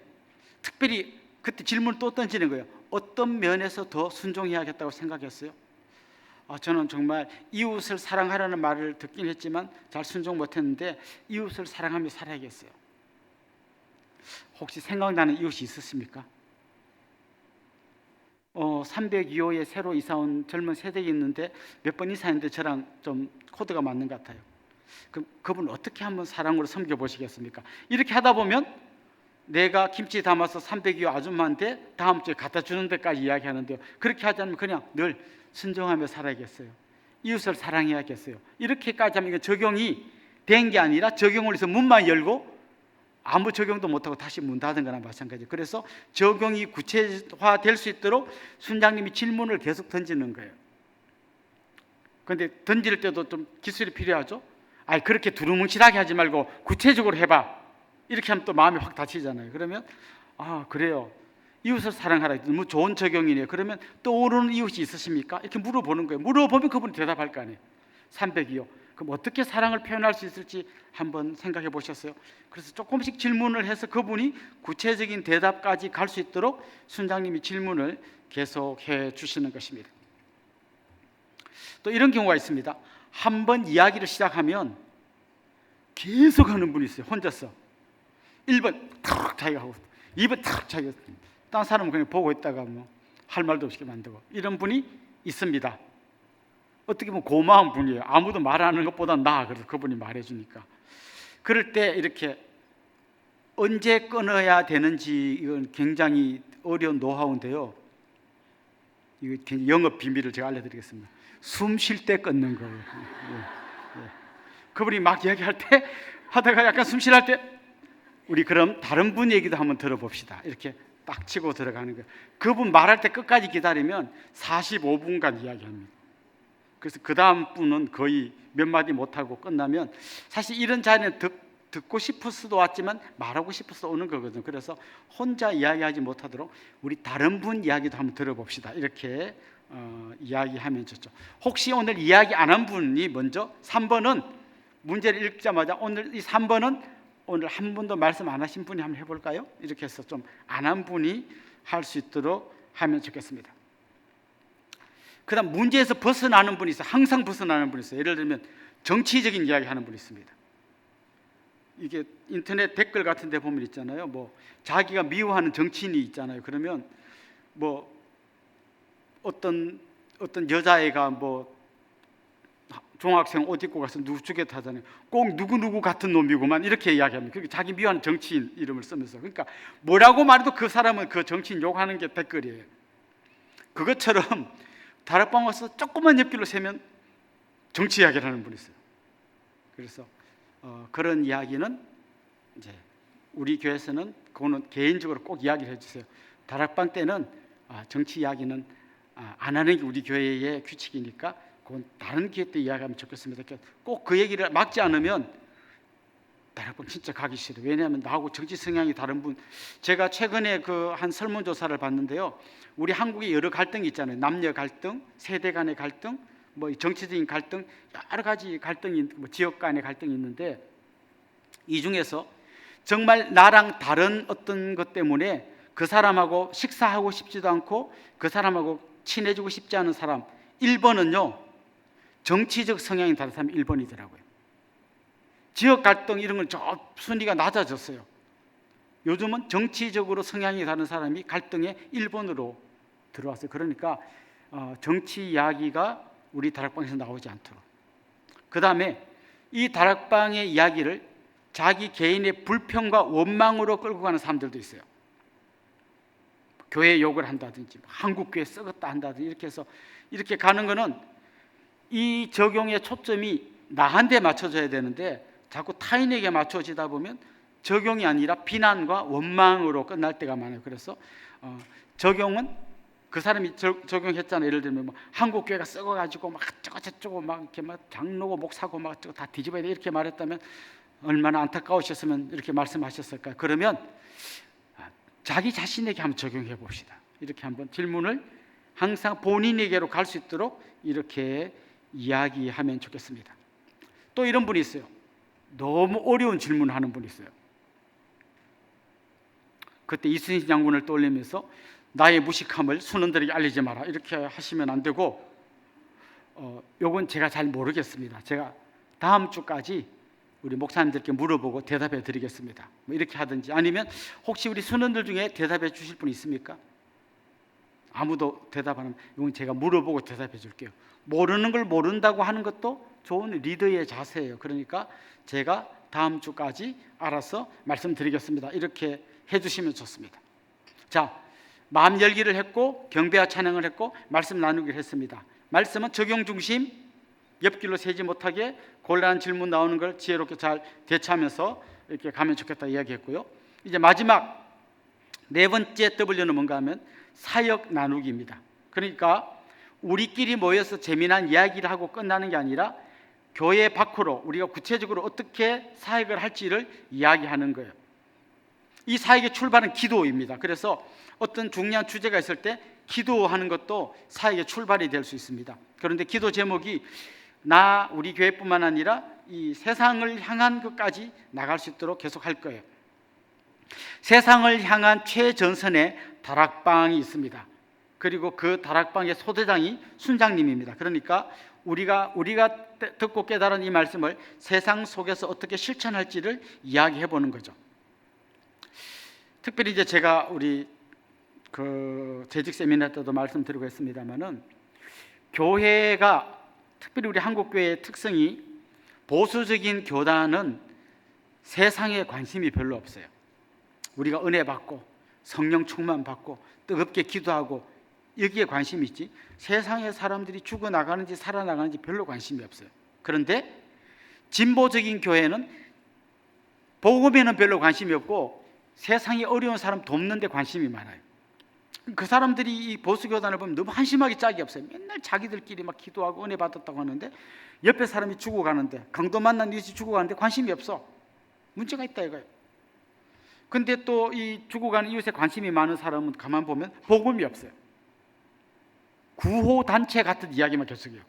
특별히 그때 질문을 또 던지는 거예요. 어떤 면에서 더 순종해야겠다고 생각했어요? 저는 정말 이웃을 사랑하라는 말을 듣긴 했지만 잘 순종 못했는데 이웃을 사랑하며 살아야겠어요. 혹시 생각나는 이웃이 있으십니까? 302호에 새로 이사 온 젊은 세대가 있는데 몇 번 이사했는데 저랑 좀 코드가 맞는 것 같아요. 그럼 그분 어떻게 한번 사랑으로 섬겨보시겠습니까? 이렇게 하다 보면 내가 김치 담아서 302호 아줌마한테 다음 주에 갖다 주는 데까지 이야기하는데요. 그렇게 하지 않으면 그냥 늘 순종하며 살아야겠어요. 이웃을 사랑해야겠어요. 이렇게까지 하면 이거 적용이 된 게 아니라 적용을 해서 문만 열고 아무 적용도 못하고 다시 문 닫은 거나 마찬가지예요. 그래서 적용이 구체화될 수 있도록 순장님이 질문을 계속 던지는 거예요. 그런데 던질 때도 좀 기술이 필요하죠. 그렇게 두루뭉실하게 하지 말고 구체적으로 해봐. 이렇게 하면 또 마음이 확 다치잖아요. 그러면 그래요. 이웃을 사랑하라. 너무 좋은 적용이네요. 그러면 떠오르는 이웃이 있으십니까? 이렇게 물어보는 거예요. 물어보면 그분이 대답할 거 아니에요. 302호. 그럼 어떻게 사랑을 표현할 수 있을지 한번 생각해 보셨어요? 그래서 조금씩 질문을 해서 그분이 구체적인 대답까지 갈 수 있도록 순장님이 질문을 계속해 주시는 것입니다. 또 이런 경우가 있습니다. 한번 이야기를 시작하면 계속 하는 분이 있어요. 혼자서 1번 탁 자기가 하고 2번 탁 자기가, 다른 사람은 그냥 보고 있다가 할 말도 없이 만들고, 이런 분이 있습니다. 어떻게 보면 고마운 분이에요. 아무도 말하는 것보다 나아. 그래서 그분이 말해주니까. 그럴 때 이렇게 언제 끊어야 되는지, 이건 굉장히 어려운 노하우인데요. 이거 영업 비밀을 제가 알려드리겠습니다. 숨 쉴 때 끊는 거예요. 그분이 막 이야기할 때 하다가 약간 숨 쉬할 때 우리 그럼 다른 분 얘기도 한번 들어봅시다. 이렇게 딱 치고 들어가는 거예요. 그분 말할 때 끝까지 기다리면 45분간 이야기합니다. 그래서 그 다음 분은 거의 몇 마디 못하고 끝나면, 사실 이런 자리는 듣고 싶어서도 왔지만 말하고 싶어서 오는 거거든요. 그래서 혼자 이야기하지 못하도록 우리 다른 분 이야기도 한번 들어봅시다. 이렇게 이야기하면 좋죠. 혹시 오늘 이야기 안 한 분이 먼저 3번은 문제를 읽자마자 오늘 이 3번은 오늘 한 번도 말씀 안 하신 분이 한번 해볼까요? 이렇게 해서 좀 안 한 분이 할 수 있도록 하면 좋겠습니다. 그 다음 문제에서 벗어나는 분이 있어요. 항상 벗어나는 분이 있어요. 예를 들면 정치적인 이야기 하는 분이 있습니다. 이게 인터넷 댓글 같은 데 보면 있잖아요. 자기가 미워하는 정치인이 있잖아요. 그러면 어떤 여자애가 중학생 옷 입고 가서 누구 죽였다 하잖아요. 꼭 누구누구 같은 놈이구만, 이렇게 이야기합니다. 그러니까 자기 미워하는 정치인 이름을 쓰면서. 그러니까 뭐라고 말해도 그 사람은 그 정치인 욕하는 게 댓글이에요. 그것처럼 다락방 와서 조그만 옆길로 세면 정치 이야기를 하는 분이 있어요. 그래서 그런 이야기는 이제 우리 교회에서는 그거는 개인적으로 꼭 이야기를 해주세요. 다락방 때는 정치 이야기는 안 하는 게 우리 교회의 규칙이니까 그건 다른 기회 때 이야기하면 좋겠습니다. 꼭 그 얘기를 막지 않으면 다락방 진짜 가기 싫어요. 왜냐하면 나하고 정치 성향이 다른 분, 제가 최근에 한 설문조사를 봤는데요. 우리 한국에 여러 갈등이 있잖아요. 남녀 갈등, 세대 간의 갈등, 정치적인 갈등, 여러 가지 갈등이, 지역 간의 갈등이 있는데, 이 중에서 정말 나랑 다른 어떤 것 때문에 그 사람하고 식사하고 싶지도 않고 그 사람하고 친해지고 싶지 않은 사람 1번은요 정치적 성향이 다른 사람이 1번이더라고요. 지역 갈등 이런 건 저 순위가 낮아졌어요. 요즘은 정치적으로 성향이 다른 사람이 갈등의 1번으로 들어왔어요. 그러니까 정치 이야기가 우리 다락방에서 나오지 않도록. 그 다음에 이 다락방의 이야기를 자기 개인의 불평과 원망으로 끌고 가는 사람들도 있어요. 교회 욕을 한다든지 한국교회 썩었다 한다든지 이렇게 해서 이렇게 가는 거는 이 적용의 초점이 나한테 맞춰져야 되는데 자꾸 타인에게 맞춰지다 보면 적용이 아니라 비난과 원망으로 끝날 때가 많아요. 그래서 적용은 그 사람이 적용했잖아요. 예를 들면 한국교회가 썩어가지고 막 저쩌고 막 이렇게 막 장로고 목사고 막 저거 다 뒤집어야 돼 이렇게 말했다면 얼마나 안타까우셨으면 이렇게 말씀하셨을까요? 그러면 자기 자신에게 한번 적용해 봅시다. 이렇게 한번 질문을 항상 본인에게로 갈 수 있도록 이렇게 이야기하면 좋겠습니다. 또 이런 분이 있어요. 너무 어려운 질문을 하는 분이 있어요. 그때 이순신 장군을 떠올리면서 나의 무식함을 순원들에게 알리지 마라 이렇게 하시면 안 되고, 요건 제가 잘 모르겠습니다. 제가 다음 주까지 우리 목사님들께 물어보고 대답해 드리겠습니다. 뭐 이렇게 하든지, 아니면 혹시 우리 순원들 중에 대답해 주실 분 있습니까? 아무도 대답 안 하면 이건 제가 물어보고 대답해 줄게요. 모르는 걸 모른다고 하는 것도 좋은 리더의 자세예요. 그러니까 제가 다음 주까지 알아서 말씀드리겠습니다. 이렇게 해주시면 좋습니다. 자, 마음 열기를 했고 경배와 찬양을 했고 말씀 나누기를 했습니다. 말씀은 적용 중심, 옆길로 새지 못하게 곤란한 질문 나오는 걸 지혜롭게 잘 대처하면서 이렇게 가면 좋겠다 이야기했고요. 이제 마지막 네 번째 W는 뭔가 하면 사역 나누기입니다. 그러니까 우리끼리 모여서 재미난 이야기를 하고 끝나는 게 아니라 교회 밖으로 우리가 구체적으로 어떻게 사역을 할지를 이야기하는 거예요. 이 사역의 출발은 기도입니다. 그래서 어떤 중요한 주제가 있을 때 기도하는 것도 사역의 출발이 될 수 있습니다. 그런데 기도 제목이 우리 교회뿐만 아니라 이 세상을 향한 것까지 나갈 수 있도록 계속 할 거예요. 세상을 향한 최전선에 다락방이 있습니다. 그리고 그 다락방의 소대장이 순장님입니다. 그러니까 우리가 듣고 깨달은 이 말씀을 세상 속에서 어떻게 실천할지를 이야기해 보는 거죠. 특별히 이제 제가 우리 재직 세미나 때도 말씀드리고 했습니다만은, 교회가 특별히 우리 한국교회의 특성이 보수적인 교단은 세상에 관심이 별로 없어요. 우리가 은혜 받고 성령 충만 받고 뜨겁게 기도하고 여기에 관심이 있지, 세상의 사람들이 죽어나가는지 살아나가는지 별로 관심이 없어요. 그런데 진보적인 교회는 복음에는 별로 관심이 없고 세상에 어려운 사람 돕는 데 관심이 많아요. 그 사람들이 이 보수교단을 보면 너무 한심하게 짝이 없어요. 맨날 자기들끼리 막 기도하고 은혜 받았다고 하는데 옆에 사람이 죽어가는데, 강도 만난 이웃이 죽어가는데 관심이 없어. 문제가 있다 이거예요. 근데 또 이 죽어가는 이웃에 관심이 많은 사람은 가만 보면 복음이 없어요. 구호단체 같은 이야기만 계속해요.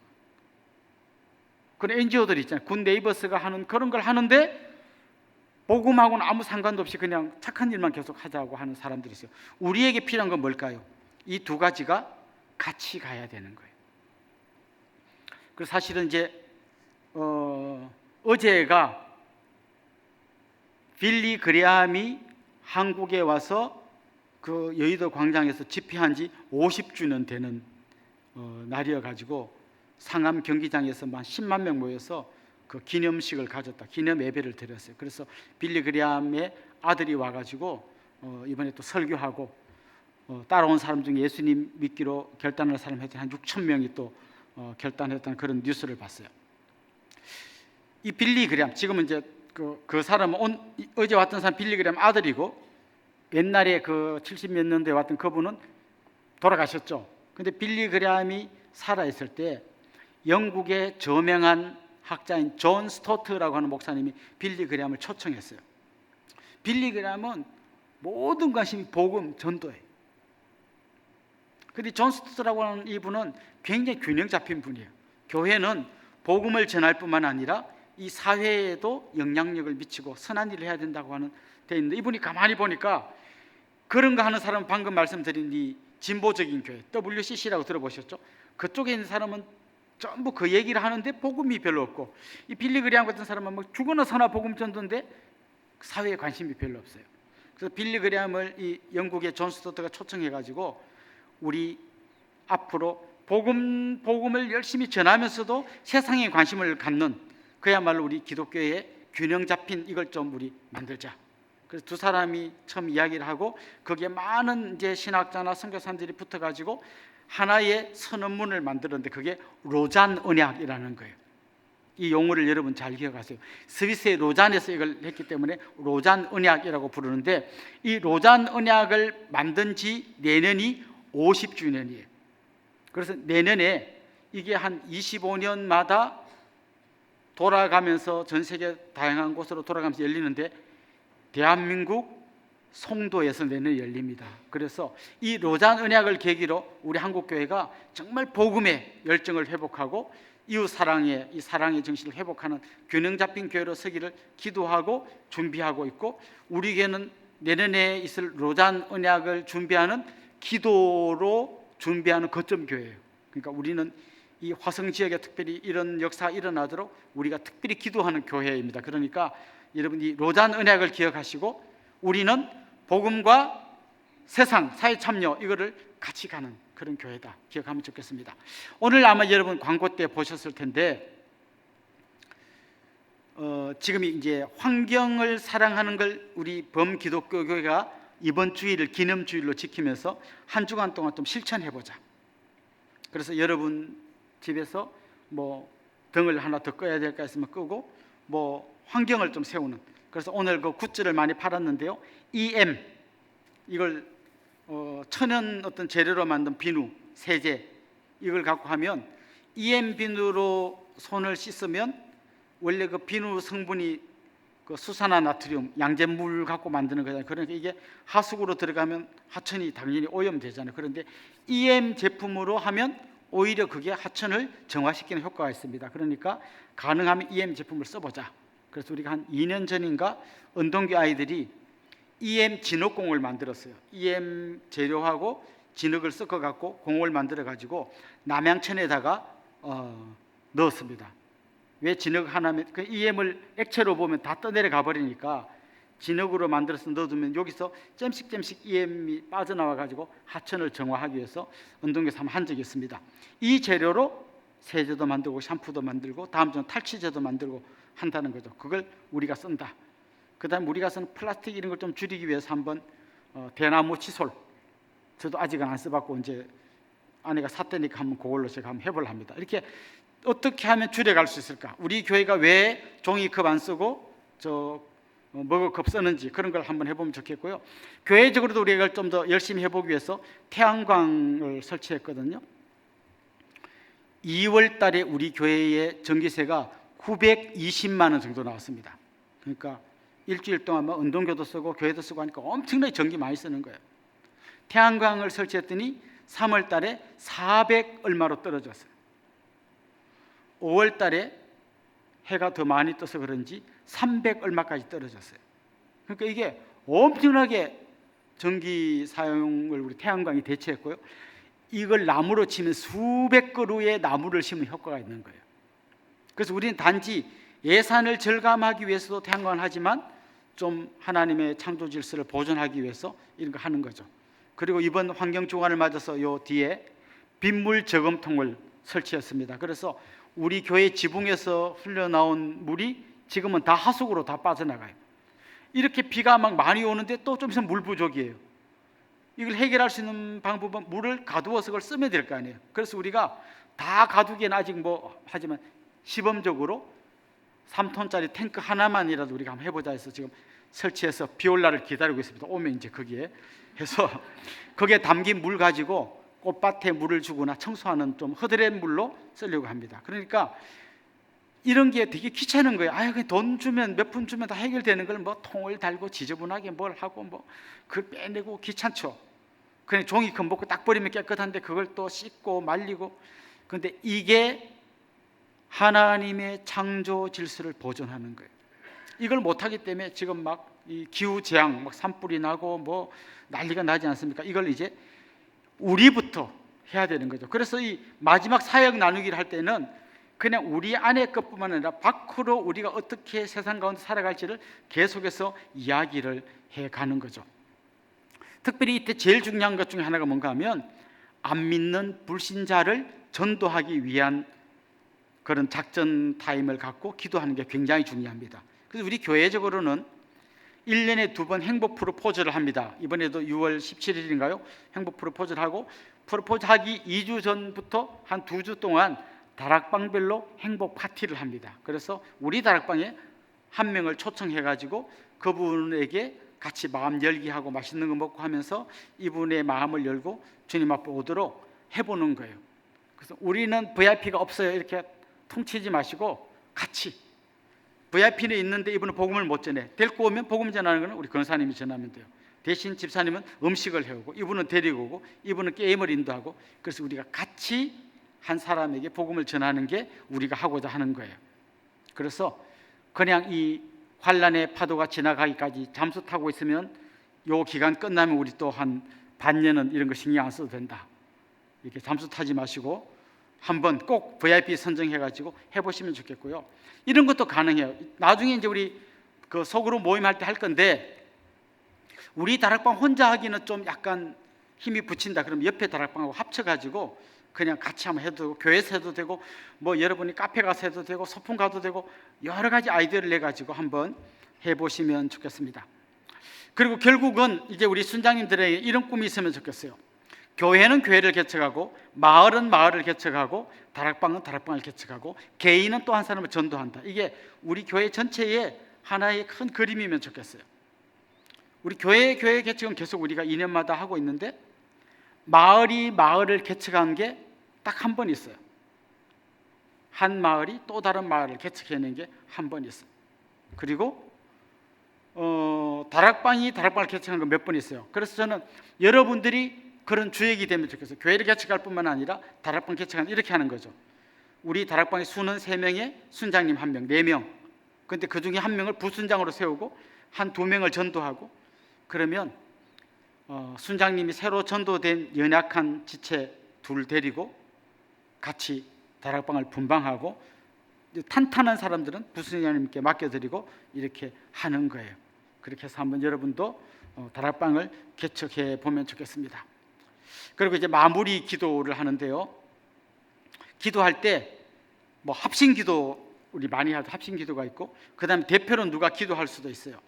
그런 NGO들이 있잖아요. 굿 네이버스가 하는 그런 걸 하는데 복음하고는 아무 상관도 없이 그냥 착한 일만 계속 하자고 하는 사람들이 있어요. 우리에게 필요한 건 뭘까요? 이 두 가지가 같이 가야 되는 거예요. 그래서 사실은 이제 어제가 빌리 그레함이 한국에 와서 그 여의도 광장에서 집회한 지 50주년 되는 날이어가지고 상암 경기장에서 한 10만 명 모여서 그 기념식을 가졌다, 기념 예배를 드렸어요. 그래서 빌리 그레함의 아들이 와가지고 이번에 또 설교하고 따라온 사람 중에 예수님 믿기로 결단할 사람 한 6천 명이 또 결단했다는 그런 뉴스를 봤어요. 이 빌리 그레함, 지금은 이제 그 사람은 어제 왔던 사람 빌리 그레함 아들이고, 옛날에 그 70몇 년대에 왔던 그분은 돌아가셨죠. 근데 빌리 그레함이 살아있을 때 영국의 저명한 학자인 존 스토트라고 하는 목사님이 빌리 그레함을 초청했어요. 빌리 그레함은 모든 관심이 복음, 전도예요. 근데 존 스토트라고 하는 이분은 굉장히 균형 잡힌 분이에요. 교회는 복음을 전할 뿐만 아니라 이 사회에도 영향력을 미치고 선한 일을 해야 된다고 하는 데 있는데, 이분이 가만히 보니까 그런 거 하는 사람은 방금 말씀드린 이 진보적인 교회 WCC라고 들어보셨죠? 그쪽에 있는 사람은 전부 그 얘기를 하는데 복음이 별로 없고, 이 빌리 그레함 같은 사람은 뭐 죽어나 사나 복음 전도인데 사회에 관심이 별로 없어요. 그래서 빌리 그레함을 이 영국의 존 스토트가 초청해가지고 우리 앞으로 복음을 열심히 전하면서도 세상에 관심을 갖는, 그야말로 우리 기독교의 균형 잡힌 이걸 좀 우리 만들자. 그래서 두 사람이 처음 이야기를 하고 거기에 많은 이제 신학자나 선교사님들이 붙어가지고 하나의 선언문을 만들었는데 그게 로잔 언약이라는 거예요. 이 용어를 여러분 잘 기억하세요. 스위스의 로잔에서 이걸 했기 때문에 로잔 언약이라고 부르는데, 이 로잔 언약을 만든 지 내년이 50주년이에요. 그래서 내년에 이게 한 25년마다 돌아가면서 전 세계 다양한 곳으로 돌아가면서 열리는데 대한민국 송도에서 내내 열립니다. 그래서 이 로잔 언약을 계기로 우리 한국교회가 정말 복음의 열정을 회복하고 이웃 사랑의 이 사랑의 정신을 회복하는 균형 잡힌 교회로 서기를 기도하고 준비하고 있고, 우리 교회는 내년에 있을 로잔 언약을 준비하는 기도로 준비하는 거점 교회예요. 그러니까 우리는 이 화성 지역에 특별히 이런 역사가 일어나도록 우리가 특별히 기도하는 교회입니다. 그러니까 여러분 이 로잔 언약을 기억하시고 우리는 복음과 세상 사회 참여 이거를 같이 가는 그런 교회다 기억하면 좋겠습니다. 오늘 아마 여러분 광고 때 보셨을 텐데 지금 이제 환경을 사랑하는 걸 우리 범기독교 교회가 이번 주일을 기념주일로 지키면서 한 주간 동안 좀 실천해보자. 그래서 여러분 집에서 뭐 등을 하나 더 꺼야 될 거 있으면 끄고 뭐 환경을 좀 세우는, 그래서 오늘 그 굿즈를 많이 팔았는데요, EM 이걸 천연 어떤 재료로 만든 비누 세제 이걸 갖고 하면 EM 비누로 손을 씻으면 원래 그 비누 성분이 그 수산화나트륨 양잿물 갖고 만드는 거잖아요. 그러니까 이게 하수구로 들어가면 하천이 당연히 오염되잖아요. 그런데 EM 제품으로 하면 오히려 그게 하천을 정화시키는 효과가 있습니다. 그러니까 가능하면 EM 제품을 써보자. 그래서 우리가 한 2년 전인가 은동교 아이들이 EM 진흙공을 만들었어요. EM 재료하고 진흙을 섞어 갖고 공을 만들어 가지고 남양천에다가 넣었습니다. 왜 진흙 하나면 그 EM을 액체로 보면 다 떠내려가 버리니까 진흙으로 만들어서 넣어두면 여기서 잼씩 EM이 빠져나와 가지고 하천을 정화하기 위해서 은동교에서 한번 한 적이 있습니다. 이 재료로 세제도 만들고 샴푸도 만들고 다음 주는 탈취제도 만들고 한다는 거죠. 그걸 우리가 쓴다. 그 다음 우리가 쓰는 플라스틱 이런 걸 좀 줄이기 위해서 한번 대나무 칫솔, 저도 아직은 안 써봤고 이제 아내가 샀다니까 한번 그걸로 제가 한번 해보려 합니다. 이렇게 어떻게 하면 줄여갈 수 있을까? 우리 교회가 왜 종이컵 안 쓰고 머그컵 쓰는지 그런 걸 한번 해보면 좋겠고요. 교회적으로도 우리가 이걸 좀 더 열심히 해보기 위해서 태양광을 설치했거든요. 2월 달에 우리 교회의 전기세가 920만 원 정도 나왔습니다. 그러니까 일주일 동안 뭐 운동교도 쓰고 교회도 쓰고 하니까 엄청나게 전기 많이 쓰는 거예요. 태양광을 설치했더니 3월 달에 400 얼마로 떨어졌어요. 5월 달에 해가 더 많이 떠서 그런지 300 얼마까지 떨어졌어요. 그러니까 이게 엄청나게 전기 사용을 우리 태양광이 대체했고요. 이걸 나무로 치면 수백 그루의 나무를 심는 효과가 있는 거예요. 그래서 우리는 단지 예산을 절감하기 위해서도 태양광을 하지만 좀 하나님의 창조 질서를 보존하기 위해서 이런 거 하는 거죠. 그리고 이번 환경 주간을 맞아서 요 뒤에 빗물 저금통을 설치했습니다. 그래서 우리 교회 지붕에서 흘러나온 물이 지금은 다 하수구로 다 빠져나가요. 이렇게 비가 막 많이 오는데 또 좀 있으면 물 부족이에요. 이걸 해결할 수 있는 방법은 물을 가두어서 그걸 쓰면 될 거 아니에요. 그래서 우리가 다 가두기에는 아직 뭐 하지만 시범적으로 3톤짜리 탱크 하나만이라도 우리가 한번 해보자 해서 지금 설치해서 비 올 날을 기다리고 있습니다. 오면 이제 거기에 해서 거기에 담긴 물 가지고 꽃밭에 물을 주거나 청소하는 좀 허드렛 물로 쓰려고 합니다. 그러니까 이런 게 되게 귀찮은 거예요. 그냥 돈 주면 몇 푼 주면 다 해결되는 걸 뭐 통을 달고 지저분하게 뭘 하고 뭐 그걸 빼내고 귀찮죠. 그냥 종이컵 먹고 딱 버리면 깨끗한데 그걸 또 씻고 말리고. 그런데 이게 하나님의 창조 질서를 보존하는 거예요. 이걸 못하기 때문에 지금 막 이 기후 재앙, 막 산불이 나고 뭐 난리가 나지 않습니까? 이걸 이제 우리부터 해야 되는 거죠. 그래서 이 마지막 사역 나누기를 할 때는 그냥 우리 안에 것뿐만 아니라 밖으로 우리가 어떻게 세상 가운데 살아갈지를 계속해서 이야기를 해가는 거죠. 특별히 이때 제일 중요한 것 중에 하나가 뭔가 하면 안 믿는 불신자를 전도하기 위한 그런 작전 타임을 갖고 기도하는 게 굉장히 중요합니다. 그래서 우리 교회적으로는 1년에 2번 행복 프로포즈를 합니다. 이번에도 6월 17일인가요? 행복 프로포즈를 하고, 프로포즈 하기 2주 전부터 한 2주 동안 다락방별로 행복 파티를 합니다. 그래서 우리 다락방에 한 명을 초청해 가지고 그분에게 같이 마음 열기 하고 맛있는 거 먹고 하면서 이분의 마음을 열고 주님 앞에 오도록 해보는 거예요. 그래서 우리는 VIP가 없어요 이렇게 퉁치지 마시고 같이 VIP는 있는데 이분은 복음을 못 전해. 데리고 오면 복음 전하는 것은 우리 권사님이 전하면 돼요. 대신 집사님은 음식을 해오고, 이분은 데리고 오고, 이분은 게임을 인도하고, 그래서 우리가 같이 한 사람에게 복음을 전하는 게 우리가 하고자 하는 거예요. 그래서 그냥 이 환란의 파도가 지나가기까지 잠수 타고 있으면 요 기간 끝나면 우리 또 한 반년은 이런 거 신경 안 써도 된다. 이렇게 잠수 타지 마시고 한번 꼭 VIP 선정해가지고 해보시면 좋겠고요. 이런 것도 가능해요. 나중에 이제 우리 그 소그룹 모임할 때 할 건데, 우리 다락방 혼자 하기는 좀 약간 힘이 붙인다. 그럼 옆에 다락방하고 합쳐가지고 그냥 같이 한번 해도 되고, 교회에서 해도 되고, 뭐 여러분이 카페 가서 해도 되고, 소풍 가도 되고, 여러 가지 아이디어를 내가지고 한번 해보시면 좋겠습니다. 그리고 결국은 이제 우리 순장님들에게 이런 꿈이 있으면 좋겠어요. 교회는 교회를 개척하고, 마을은 마을을 개척하고, 다락방은 다락방을 개척하고, 개인은 또 한 사람을 전도한다. 이게 우리 교회 전체의 하나의 큰 그림이면 좋겠어요. 우리 교회 개척은 계속 우리가 2년마다 하고 있는데, 마을이 마을을 개척한 게 딱 한 번 있어요. 한 마을이 또 다른 마을을 개척해낸 게 한 번 있어요. 그리고 다락방이 다락방을 개척한 거 몇 번 있어요. 그래서 저는 여러분들이 그런 주역이 되면 좋겠어요. 교회를 개척할 뿐만 아니라 다락방 개척한 이렇게 하는 거죠. 우리 다락방의 수는 3명에 순장님 1명, 4명. 그런데 그 중에 1명을 부순장으로 세우고 한 2명을 전도하고, 그러면 순장님이 새로 전도된 연약한 지체 둘 데리고 같이 다락방을 분방하고, 탄탄한 사람들은 부순장님께 맡겨드리고 이렇게 하는 거예요. 그렇게 해서 한번 여러분도 다락방을 개척해 보면 좋겠습니다. 그리고 이제 마무리 기도를 하는데요. 기도할 때 뭐 합심 기도, 우리 많이 하던 합심 기도가 있고, 그 다음에 대표로 누가 기도할 수도 있어요.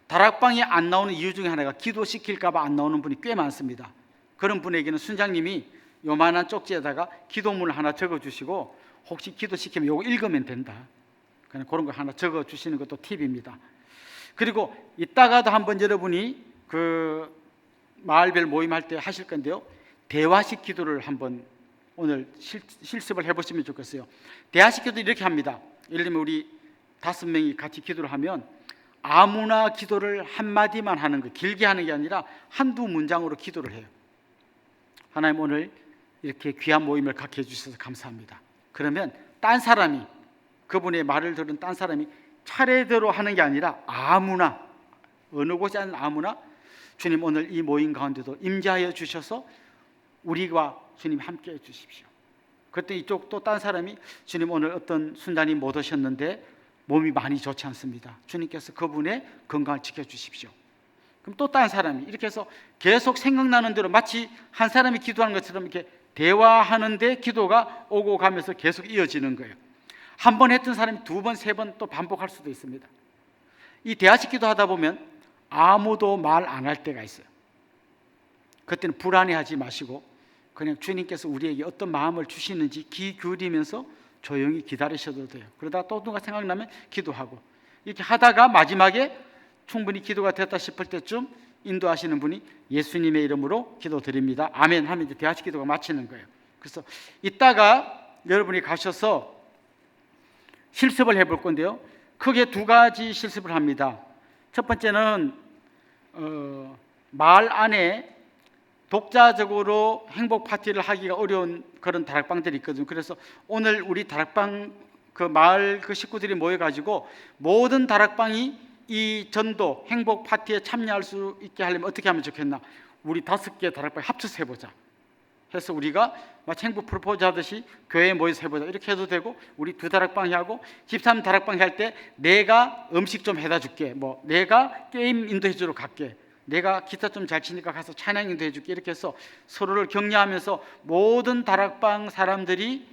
다락방에 안 나오는 이유 중에 하나가 기도시킬까 봐 안 나오는 분이 꽤 많습니다. 그런 분에게는 순장님이 요만한 쪽지에다가 기도문을 하나 적어주시고, 혹시 기도시키면 요거 읽으면 된다. 그냥 그런 거 하나 적어주시는 것도 팁입니다. 그리고 이따가도 한번 여러분이 그 마을별 모임할 때 하실 건데요, 대화식 기도를 한번 오늘 실습을 해보시면 좋겠어요. 대화식 기도 이렇게 합니다. 예를 들면 우리 5명이 같이 기도를 하면 아무나 기도를 한마디만 하는 거, 길게 하는 게 아니라 한두 문장으로 기도를 해요. 하나님, 오늘 이렇게 귀한 모임을 갖게 해주셔서 감사합니다. 그러면 딴 사람이, 그분의 말을 들은 딴 사람이 차례대로 하는 게 아니라 아무나, 어느 곳에 있는 아무나, 주님 오늘 이 모임 가운데도 임재하여 주셔서 우리와 주님 함께 해 주십시오. 그때 이쪽 또 딴 사람이, 주님 오늘 어떤 순장님 못 오셨는데 몸이 많이 좋지 않습니다. 주님께서 그분의 건강을 지켜주십시오. 그럼 또 딴 사람이, 이렇게 해서 계속 생각나는 대로 마치 한 사람이 기도하는 것처럼 이렇게 대화하는데 기도가 오고 가면서 계속 이어지는 거예요. 한 번 했던 사람이 2번, 3번 또 반복할 수도 있습니다. 이 대화식 기도하다 보면 아무도 말 안 할 때가 있어요. 그때는 불안해하지 마시고 그냥 주님께서 우리에게 어떤 마음을 주시는지 귀 기울이면서 조용히 기다리셔도 돼요. 그러다가 또 누가 생각나면 기도하고, 이렇게 하다가 마지막에 충분히 기도가 됐다 싶을 때쯤 인도하시는 분이 예수님의 이름으로 기도드립니다, 아멘 하면 이제 대화식 기도가 마치는 거예요. 그래서 이따가 여러분이 가셔서 실습을 해볼 건데요, 크게 2가지 실습을 합니다. 첫 번째는 마을 안에 독자적으로 행복 파티를 하기가 어려운 그런 다락방들이 있거든요. 그래서 오늘 우리 다락방 그 마을 그 식구들이 모여가지고 모든 다락방이 이 전도 행복 파티에 참여할 수 있게 하려면 어떻게 하면 좋겠나, 우리 5개 다락방 합쳐서 해보자 해서 우리가 마치 행복 프로포즈 하듯이 교회에 모여서 해보자 이렇게 해도 되고, 우리 2 다락방이 하고 집사람 다락방이 할 때 내가 음식 좀 해다 줄게, 뭐 내가 게임 인도해 주러 갈게, 내가 기타 좀 잘 치니까 가서 찬양 인도해 줄게, 이렇게 해서 서로를 격려하면서 모든 다락방 사람들이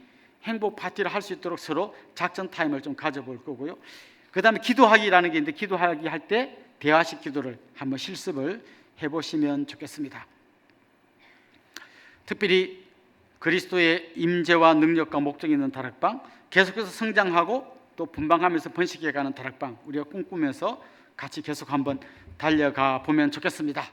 행복 파티를 할 수 있도록 서로 작전 타임을 좀 가져볼 거고요. 그 다음에 기도하기라는 게 있는데, 기도하기 할 때 대화식 기도를 한번 실습을 해보시면 좋겠습니다. 특별히 그리스도의 임재와 능력과 목적이 있는 다락방, 계속해서 성장하고 또 분방하면서 번식해가는 다락방, 우리가 꿈꾸면서 같이 계속 한번 달려가 보면 좋겠습니다.